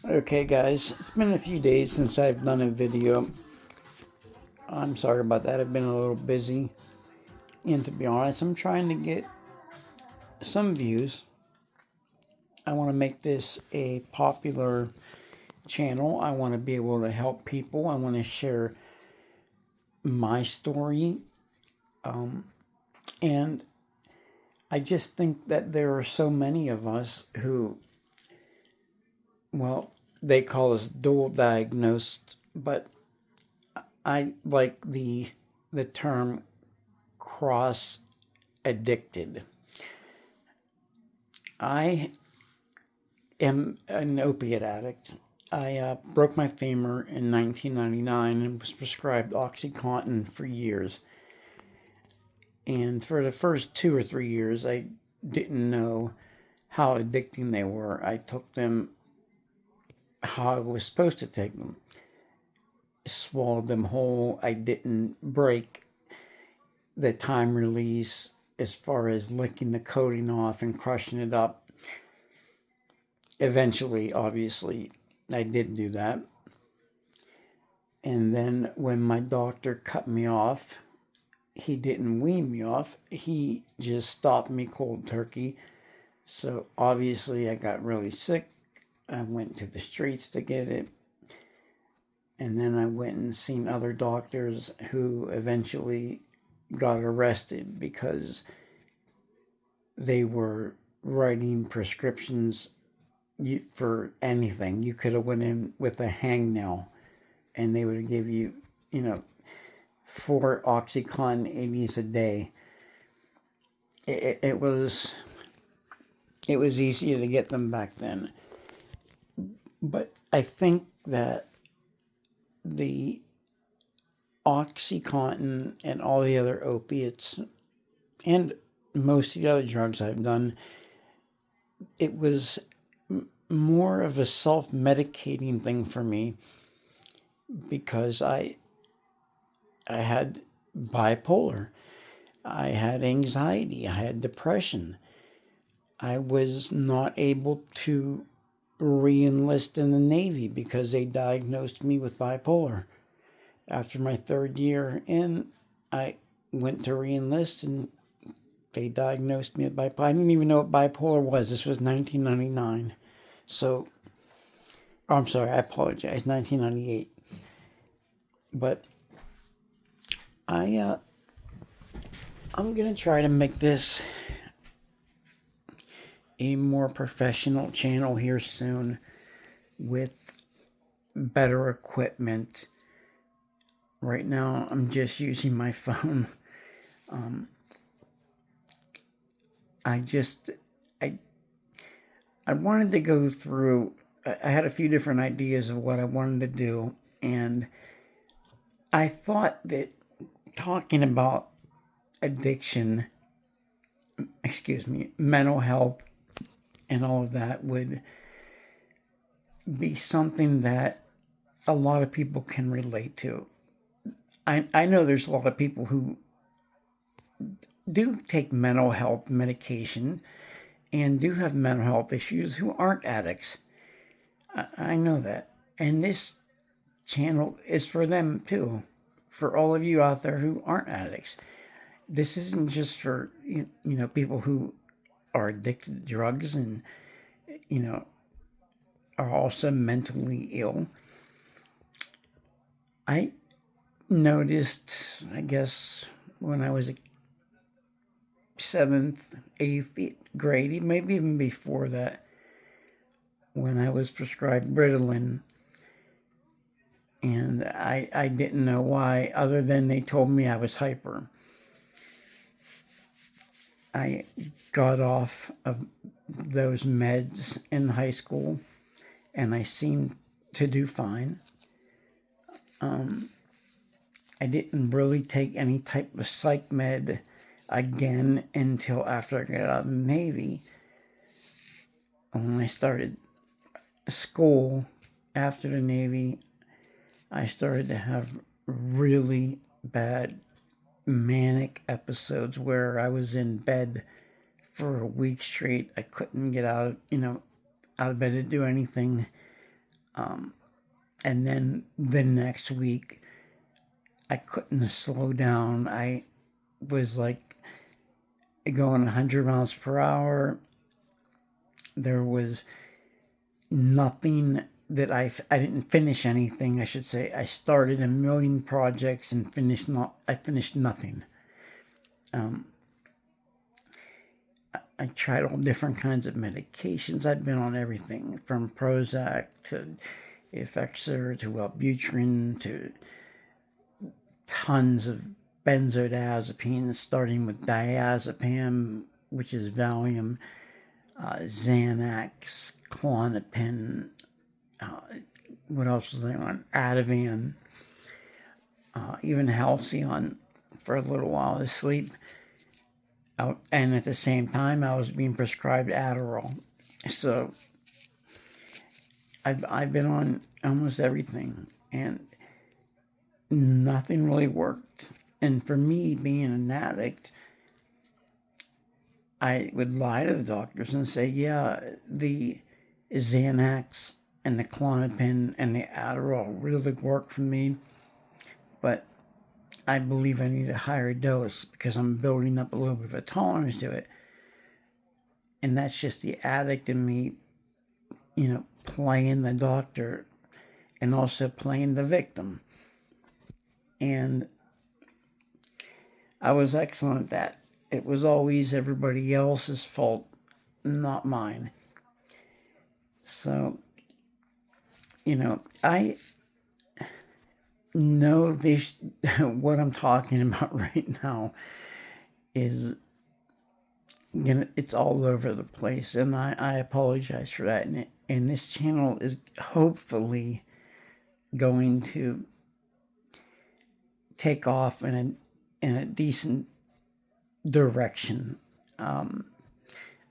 Okay, guys, it's been a few days since I've done a video. I'm sorry about that. I've been a little busy. And to be honest, I'm trying to get some views. I want to make this a popular channel. I want to be able to help people. I want to share my story. And I just think that there are so many of us who, well, they call us dual diagnosed, but I like the term cross addicted. I am an opiate addict. I broke my femur in 1999 and was prescribed OxyContin for years. And for the first 2 or 3 years, I didn't know how addicting they were. I took them how I was supposed to take them, swallowed them whole. I didn't break the time release as far as licking the coating off and crushing it up. Eventually, obviously, I did do that. And then when my doctor cut me off, he didn't wean me off. He just stopped me cold turkey. So obviously, I got really sick. I went to the streets to get it. And then I went and seen other doctors who eventually got arrested because they were writing prescriptions for anything. You could have went in with a hangnail and they would give you, 4 OxyContin 80s a day. It was easier to get them back then. But I think that the OxyContin and all the other opiates and most of the other drugs I've done, it was more of a self-medicating thing for me because I had bipolar, I had anxiety, I had depression. I was not able to re-enlist in the Navy because they diagnosed me with bipolar after my 3rd year, and I went to re-enlist and they diagnosed me with bipolar. I didn't even know what bipolar was. This was 1999. So, I'm sorry, I apologize, 1998. But I'm going to try to make this a more professional channel here soon with better equipment. Right now, I'm just using my phone. I wanted to go through. I had a few different ideas of what I wanted to do, and I thought that talking about addiction, mental health, and all of that would be something that a lot of people can relate to. I know there's a lot of people who do take mental health medication and do have mental health issues who aren't addicts. I know that. And this channel is for them too. For all of you out there who aren't addicts. This isn't just for people who are addicted to drugs and are also mentally ill. I noticed, I guess, when I was a 7th, 8th grade, maybe even before that, when I was prescribed Ritalin. And I didn't know why, other than they told me I was hyper. I got off of those meds in high school, and I seemed to do fine. I didn't really take any type of psych med again until after I got out of the Navy. When I started school after the Navy, I started to have really bad manic episodes where I was in bed for a week straight. I couldn't get out of bed to do anything. And then the next week, I couldn't slow down. I was like going 100 miles per hour. There was nothing that I didn't finish anything, I should say. I started a million projects and finished nothing. I tried all different kinds of medications. I've been on everything from Prozac to Effexor to Wellbutrin to tons of benzodiazepines, starting with diazepam, which is Valium, Xanax, Klonopin, what else was I on? Ativan, even Halcyon for a little while to sleep. And at the same time, I was being prescribed Adderall. So I've been on almost everything, and nothing really worked. And for me, being an addict, I would lie to the doctors and say, yeah, the Xanax and the Klonopin and the Adderall really work for me, but I believe I need a higher dose because I'm building up a little bit of a tolerance to it. And that's just the addict in me, playing the doctor and also playing the victim. And I was excellent at that. It was always everybody else's fault, not mine. So, I know this, what I'm talking about right now is, it's all over the place, and I apologize for that. And this channel is hopefully going to take off in a decent direction. I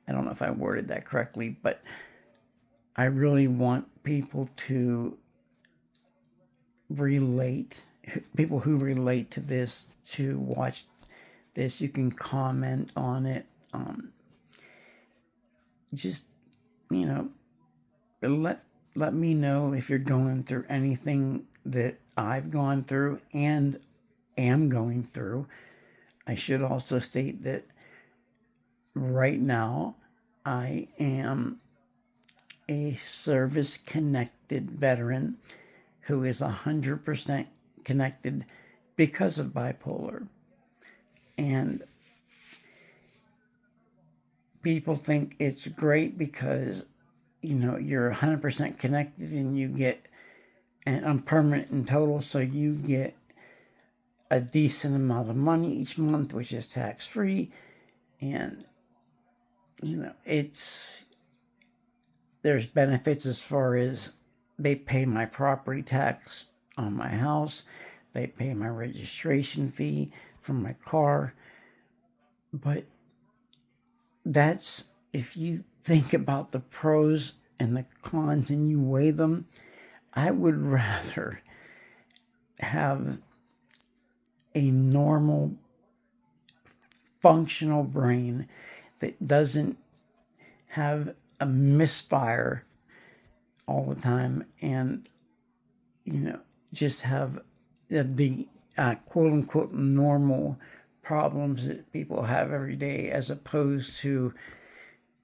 don't know if I worded that correctly, but I really want people to relate, people who relate to this, to watch this. You can comment on it. Just, let me know if you're going through anything that I've gone through and am going through. I should also state that right now I am a service-connected veteran who is 100% connected because of bipolar. And people think it's great because, you're 100% connected and you get, and I'm permanent in total, so you get a decent amount of money each month, which is tax-free. And, there's benefits as far as they pay my property tax on my house. They pay my registration fee for my car. But that's, if you think about the pros and the cons and you weigh them, I would rather have a normal, functional brain that doesn't have a misfire all the time, and just have the quote unquote normal problems that people have every day, as opposed to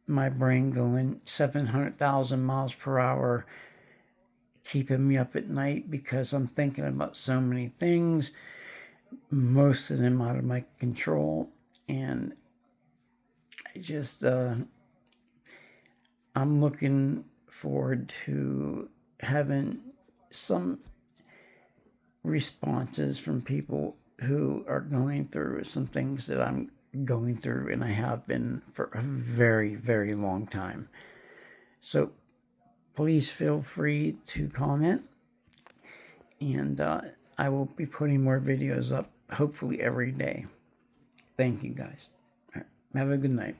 my brain going 700,000 miles per hour, keeping me up at night because I'm thinking about so many things, most of them out of my control. And I just, I'm looking forward to having some responses from people who are going through some things that I'm going through, and I have been for a very, very long time. So please feel free to comment, and I will be putting more videos up hopefully every day. Thank you guys. All right. Have a good night.